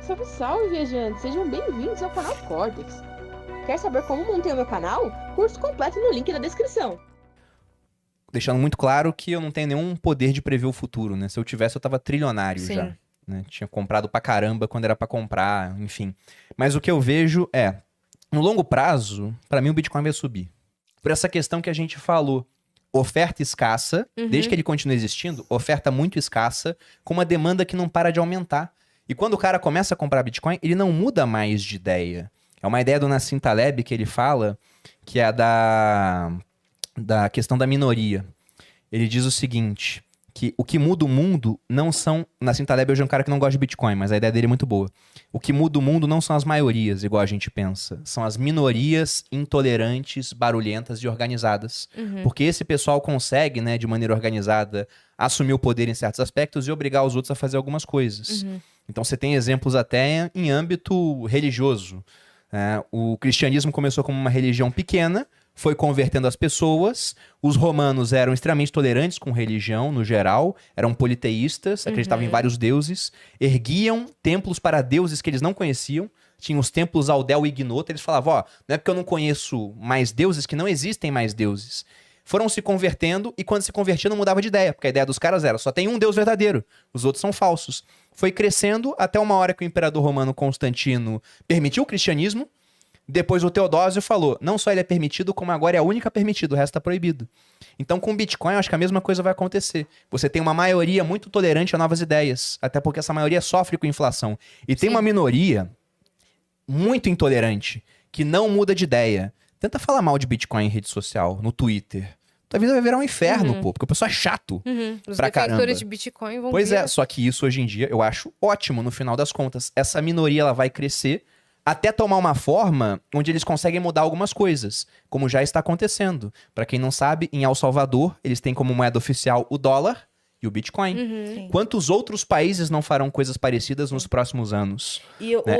Salve, salve, viajantes! Sejam bem-vindos ao canal Cortex. Quer saber como montei o meu canal? Curso completo no link da descrição. Deixando muito claro que eu não tenho nenhum poder de prever o futuro, né? Se eu tivesse, eu tava trilionário Sim. já, né? Tinha comprado pra caramba quando era pra comprar, enfim. Mas o que eu vejo é, no longo prazo, pra mim o Bitcoin vai subir. Por essa questão que a gente falou, oferta escassa, desde que ele continue existindo, oferta muito escassa, com uma demanda que não para de aumentar. E quando o cara começa a comprar Bitcoin, ele não muda mais de ideia. É uma ideia do Nassim Taleb que ele fala, que é a da questão da minoria. Ele diz o seguinte, que o que muda o mundo não são... Nassim Taleb hoje é um cara que não gosta de Bitcoin, mas a ideia dele é muito boa. O que muda o mundo não são as maiorias, igual a gente pensa. São as minorias intolerantes, barulhentas e organizadas. Porque esse pessoal consegue, né, de maneira organizada, assumir o poder em certos aspectos e obrigar os outros a fazer algumas coisas. Então você tem exemplos até em âmbito religioso. O cristianismo começou como uma religião pequena, foi convertendo as pessoas. Os romanos eram extremamente tolerantes com religião, no geral. Eram politeístas, acreditavam em vários deuses. Erguiam templos para deuses que eles não conheciam. Tinham os templos ao Del Ignoto. Eles falavam, ó, não é porque eu não conheço mais deuses que não existem mais deuses. Foram se convertendo e quando se convertia não mudava de ideia. Porque a ideia dos caras era, só tem um deus verdadeiro. Os outros são falsos. Foi crescendo até uma hora que o imperador romano Constantino permitiu o cristianismo. Depois o Teodósio falou, não só ele é permitido, como agora é a única permitida, o resto tá proibido. Então com o Bitcoin eu acho que a mesma coisa vai acontecer. Você tem uma maioria muito tolerante a novas ideias, até porque essa maioria sofre com inflação. E tem uma minoria muito intolerante, que não muda de ideia. Tenta falar mal de Bitcoin em rede social, no Twitter. Tua vida vai virar um inferno, pô, porque o pessoal é chato Os pra caramba. detentores de Bitcoin vão Pois vir. é, só que isso hoje em dia eu acho ótimo no final das contas. Essa minoria ela vai crescer até tomar uma forma onde eles conseguem mudar algumas coisas, como já está acontecendo. Para quem não sabe, em El Salvador, eles têm como moeda oficial o dólar e o Bitcoin. Sim. Quantos outros países não farão coisas parecidas nos próximos anos? E né?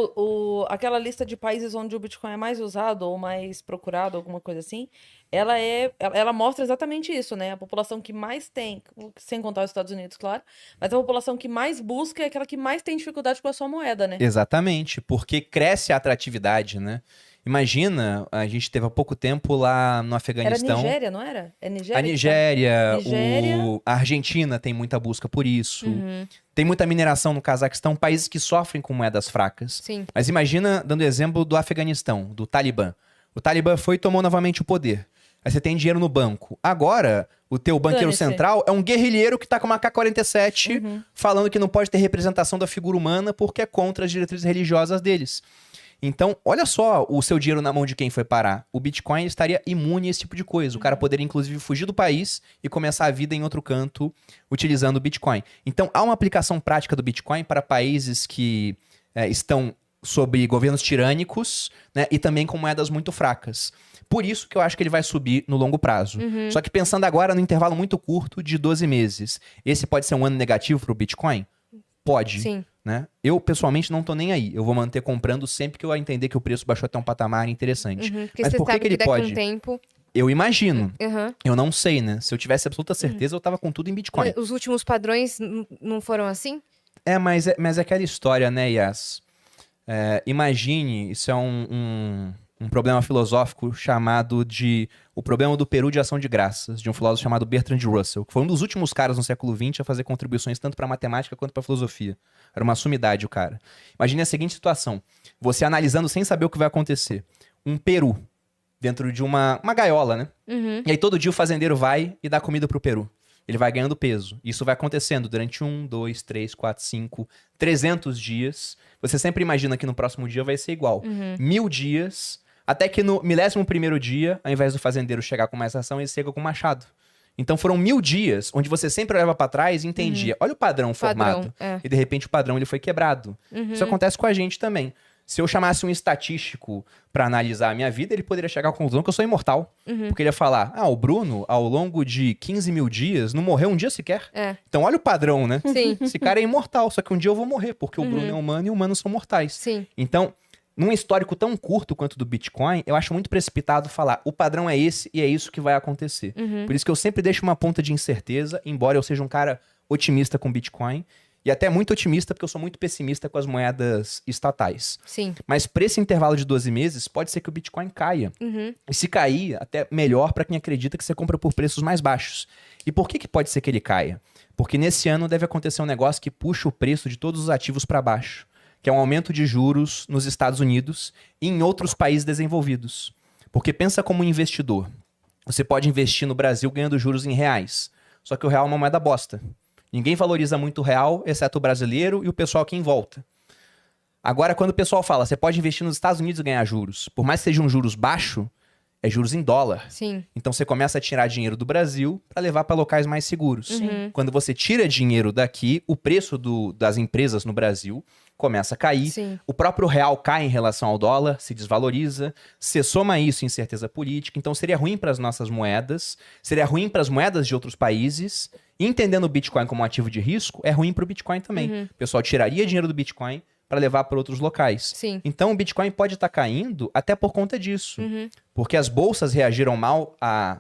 aquela lista de países onde o Bitcoin é mais usado ou mais procurado, alguma coisa assim, ela mostra exatamente isso, né? A população que mais tem, sem contar os Estados Unidos, claro, mas a população que mais busca é aquela que mais tem dificuldade com a sua moeda, né? Exatamente, porque cresce a atratividade, né? Imagina, a gente teve há pouco tempo lá no Era Afeganistão. Nigéria, não era? É Nigéria? A Nigéria, Nigéria. a Argentina tem muita busca por isso. Tem muita mineração no Cazaquistão, países que sofrem com moedas fracas. Sim. Mas imagina, dando exemplo do Afeganistão, do Talibã. O Talibã foi e tomou novamente o poder. Aí você tem dinheiro no banco. Agora, o teu banqueiro Dane-se. central é um guerrilheiro que tá com uma AK-47 falando que não pode ter representação da figura humana porque é contra as diretrizes religiosas deles. Então, olha só o seu dinheiro na mão de quem foi parar. O Bitcoin estaria imune a esse tipo de coisa. O cara poderia, inclusive, fugir do país e começar a vida em outro canto utilizando o Bitcoin. Então, há uma aplicação prática do Bitcoin para países que estão sob governos tirânicos, né, e também com moedas muito fracas. Por isso que eu acho que ele vai subir no longo prazo. Só que pensando agora no intervalo muito curto de 12 meses, esse pode ser um ano negativo para o Bitcoin? Pode. Sim. Né? Eu, pessoalmente, não tô nem aí. Eu vou manter comprando sempre que eu entender que o preço baixou até um patamar interessante. Porque Mas você por que sabe que ele daqui a pode? um tempo... Eu imagino. Aham. Eu não sei, né? Se eu tivesse absoluta certeza, eu tava com tudo em Bitcoin. Os últimos padrões não foram assim? Mas é aquela história, né, Yas? Imagine, isso é um problema filosófico chamado de o problema do Peru de ação de graças, de um filósofo chamado Bertrand Russell, que foi um dos últimos caras no século XX a fazer contribuições tanto para matemática quanto para filosofia. Era uma sumidade o cara. Imagine a seguinte situação, você analisando sem saber o que vai acontecer. Um peru dentro de uma gaiola, né? E aí todo dia o fazendeiro vai e dá comida pro peru. Ele vai ganhando peso. Isso vai acontecendo durante 1, 2, 3, 4, 5, 300 dias. Você sempre imagina que no próximo dia vai ser igual. 1000 dias, até que no 11º dia, ao invés do fazendeiro chegar com mais ação, ele chega com machado. Então foram 1000 dias onde você sempre olhava pra trás e entendia. Olha o padrão formado. E de repente o padrão ele foi quebrado. Isso acontece com a gente também. Se eu chamasse um estatístico pra analisar a minha vida, ele poderia chegar à conclusão que eu sou imortal. Porque ele ia falar, o Bruno, ao longo de 15.000 dias, não morreu um dia sequer. Então olha o padrão, né? Sim. Esse cara é imortal, só que um dia eu vou morrer, porque o Bruno é humano e humanos são mortais. Sim. Então, num histórico tão curto quanto o do Bitcoin, eu acho muito precipitado falar, o padrão é esse e é isso que vai acontecer. Por isso que eu sempre deixo uma ponta de incerteza, embora eu seja um cara otimista com Bitcoin. E até muito otimista, porque eu sou muito pessimista com as moedas estatais. Sim. Mas para esse intervalo de 12 meses, pode ser que o Bitcoin caia. Uhum. E se cair, até melhor para quem acredita que você compra por preços mais baixos. E por que pode ser que ele caia? Porque nesse ano deve acontecer um negócio que puxa o preço de todos os ativos para baixo, que é um aumento de juros nos Estados Unidos e em outros países desenvolvidos. Porque pensa como um investidor. Você pode investir no Brasil ganhando juros em reais. Só que o real é uma moeda bosta. Ninguém valoriza muito o real, exceto o brasileiro e o pessoal aqui em volta. Agora, quando o pessoal fala, você pode investir nos Estados Unidos e ganhar juros. Por mais que seja um juros baixo, é juros em dólar. Sim. Então você começa a tirar dinheiro do Brasil para levar para locais mais seguros. Uhum. Quando você tira dinheiro daqui, o preço das empresas no Brasil começa a cair. Sim. O próprio real cai em relação ao dólar, se desvaloriza. Você soma isso em incerteza política. Então seria ruim para as nossas moedas, seria ruim para as moedas de outros países. E entendendo o Bitcoin como um ativo de risco, é ruim para o Bitcoin também. Uhum. O pessoal tiraria dinheiro do Bitcoin para levar para outros locais. Sim. Então o Bitcoin pode estar caindo até por conta disso. Uhum. Porque as bolsas reagiram mal a...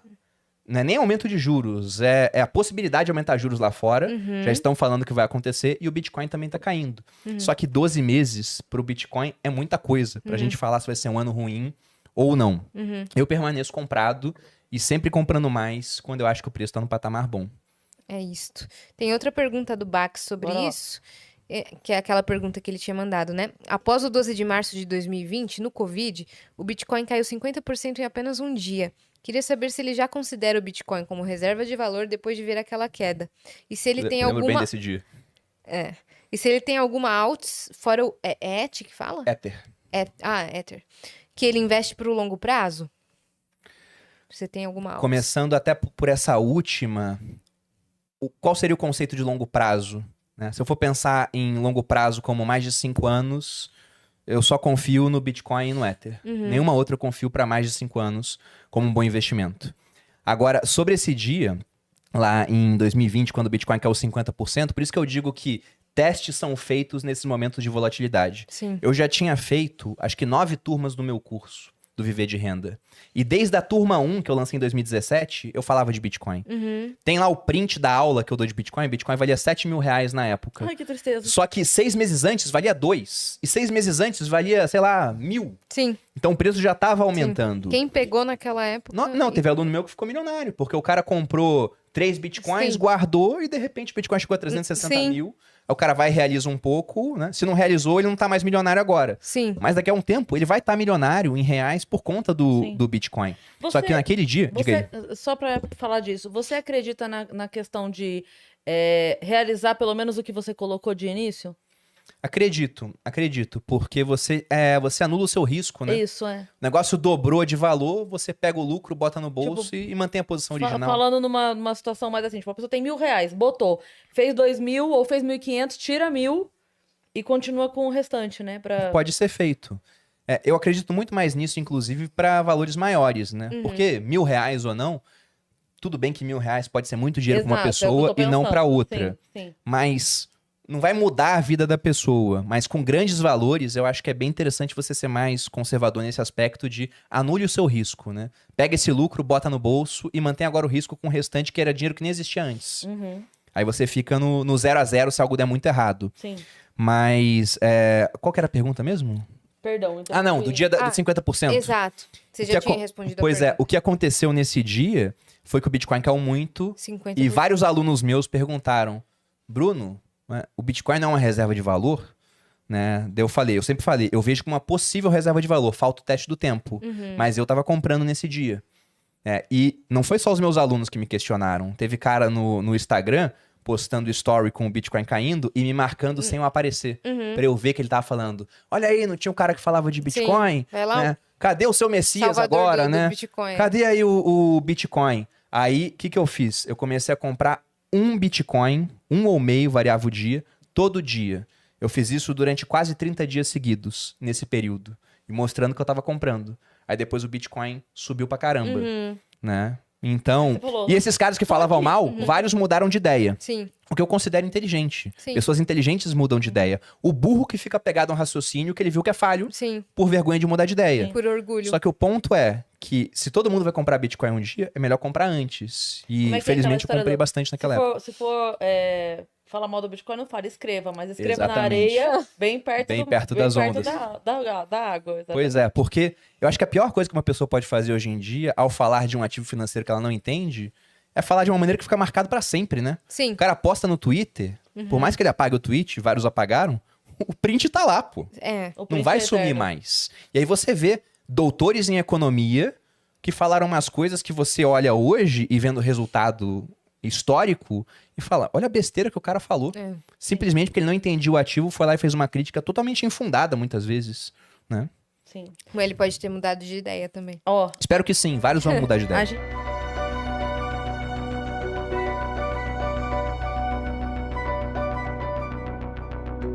Não é nem aumento de juros, é a possibilidade de aumentar juros lá fora. Uhum. Já estão falando que vai acontecer e o Bitcoin também está caindo. Só que 12 meses para o Bitcoin é muita coisa para a gente falar se vai ser um ano ruim ou não. Uhum. Eu permaneço comprado e sempre comprando mais quando eu acho que o preço está no patamar bom. É isto. Tem outra pergunta do Bax sobre Bora lá. isso, que é aquela pergunta que ele tinha mandado, né? Após o 12 de março de 2020, no Covid, o Bitcoin caiu 50% em apenas um dia. Queria saber se ele já considera o Bitcoin como reserva de valor depois de ver aquela queda. E se ele tem Lembro bem alguma... desse dia. E se ele tem alguma alts, fora o... É ETH que fala? Ether. Ether. Que ele investe para o longo prazo? Você tem alguma alts? Começando até por essa última, qual seria o conceito de longo prazo? Né? Se eu for pensar em longo prazo como mais de 5 anos, eu só confio no Bitcoin e no Ether. Nenhuma outra eu confio para mais de 5 anos como um bom investimento. Agora, sobre esse dia, lá em 2020, quando o Bitcoin caiu 50%, por isso que eu digo que testes são feitos nesses momentos de volatilidade. Sim. Eu já tinha feito, acho que 9 turmas no meu curso do Viver de Renda. E desde a turma 1, que eu lancei em 2017, eu falava de Bitcoin. Uhum. Tem lá o print da aula que eu dou de Bitcoin. Bitcoin valia R$7.000 na época. Ai, que tristeza. Só que 6 meses antes valia 2. E 6 meses antes valia, sei lá, 1.000. Sim. Então o preço já estava aumentando. Quem pegou naquela época... Não, teve aluno meu que ficou milionário. Porque o cara comprou 3 Bitcoins, Sim. guardou e de repente o Bitcoin chegou a 360 Sim. mil. Aí o cara vai e realiza um pouco, né? Se não realizou, ele não tá mais milionário agora. Sim. Mas daqui a um tempo, ele vai estar milionário em reais por conta Sim. do Bitcoin. Só Você- que naquele dia, diga aí. Só para falar disso, você acredita na questão de realizar pelo menos o que você colocou de início? Acredito, porque você anula o seu risco, né? Isso, é. O negócio dobrou de valor, você pega o lucro, bota no bolso e mantém a posição original. Falando numa situação mais assim, tipo, a pessoa tem R$1.000, botou, fez 2.000 ou fez 1.500, tira 1.000 e continua com o restante, né? Pode ser feito. Eu acredito muito mais nisso, inclusive, para valores maiores, né? Porque R$1.000 ou não, tudo bem que R$1.000 pode ser muito dinheiro para uma Exato, é o que eu pessoa tô e não pensando. para outra. Sim, sim. Mas não vai mudar a vida da pessoa. Mas com grandes valores, eu acho que é bem interessante você ser mais conservador nesse aspecto de anule o seu risco, né? Pega esse lucro, bota no bolso e mantém agora o risco com o restante, que era dinheiro que nem existia antes. Uhum, Aí você fica no 0 a 0 se algo der muito errado. sim. Mas, qual que era a pergunta mesmo? Perdão. Então Ah, não, do dia dos 50%. Exato. Você O já que tinha respondido Pois a é, pergunta. o que aconteceu nesse dia foi que o Bitcoin caiu muito 50%. e vários alunos meus perguntaram, Bruno, né, o Bitcoin não é uma reserva de valor? Né? Daí eu sempre falei, eu vejo como uma possível reserva de valor, falta o teste do tempo. Mas eu tava comprando nesse dia. E não foi só os meus alunos que me questionaram. Teve cara no Instagram postando story com o Bitcoin caindo e me marcando sem eu aparecer. Pra eu ver que ele tava falando. Olha aí, não tinha um cara que falava de Bitcoin? Vai lá, Né? Cadê o seu Messias Salvador agora, do né? Bitcoin. Cadê aí o Bitcoin? Aí, o que eu fiz? Eu comecei a comprar um Bitcoin, um ou meio, variava o dia, todo dia. Eu fiz isso durante quase 30 dias seguidos, nesse período. E mostrando que eu tava comprando. Aí depois o Bitcoin subiu pra caramba, né? Então, Você falou. e esses caras que falavam mal, vários mudaram de ideia. Sim. O que eu considero inteligente. Sim. Pessoas inteligentes mudam de ideia. O burro que fica pegado a um raciocínio que ele viu que é falho Sim. por vergonha de mudar de ideia. Por orgulho. Só que o ponto é que se todo mundo vai comprar Bitcoin um dia, é melhor comprar antes. E Como é que é felizmente eu aquela comprei história bastante naquela época. Se for fala mal do Bitcoin, não fala, escreva, mas escreva na Exatamente. areia, bem perto, Bem perto das ondas. da água. Exatamente. Pois é, porque eu acho que a pior coisa que uma pessoa pode fazer hoje em dia, ao falar de um ativo financeiro que ela não entende, é falar de uma maneira que fica marcado pra sempre, né? Sim. O cara posta no Twitter, por mais que ele apague o tweet, vários apagaram, o print tá lá, pô. É. O Não print vai é sumir eterno. mais. E aí você vê doutores em economia que falaram umas coisas que você olha hoje e vendo o resultado histórico e fala, olha a besteira que o cara falou. É. Simplesmente porque ele não entendia o ativo, foi lá e fez uma crítica totalmente infundada muitas vezes, né? Sim. Mas ele pode ter mudado de ideia também. Ó, Espero que sim, vários vão mudar de ideia. a gente...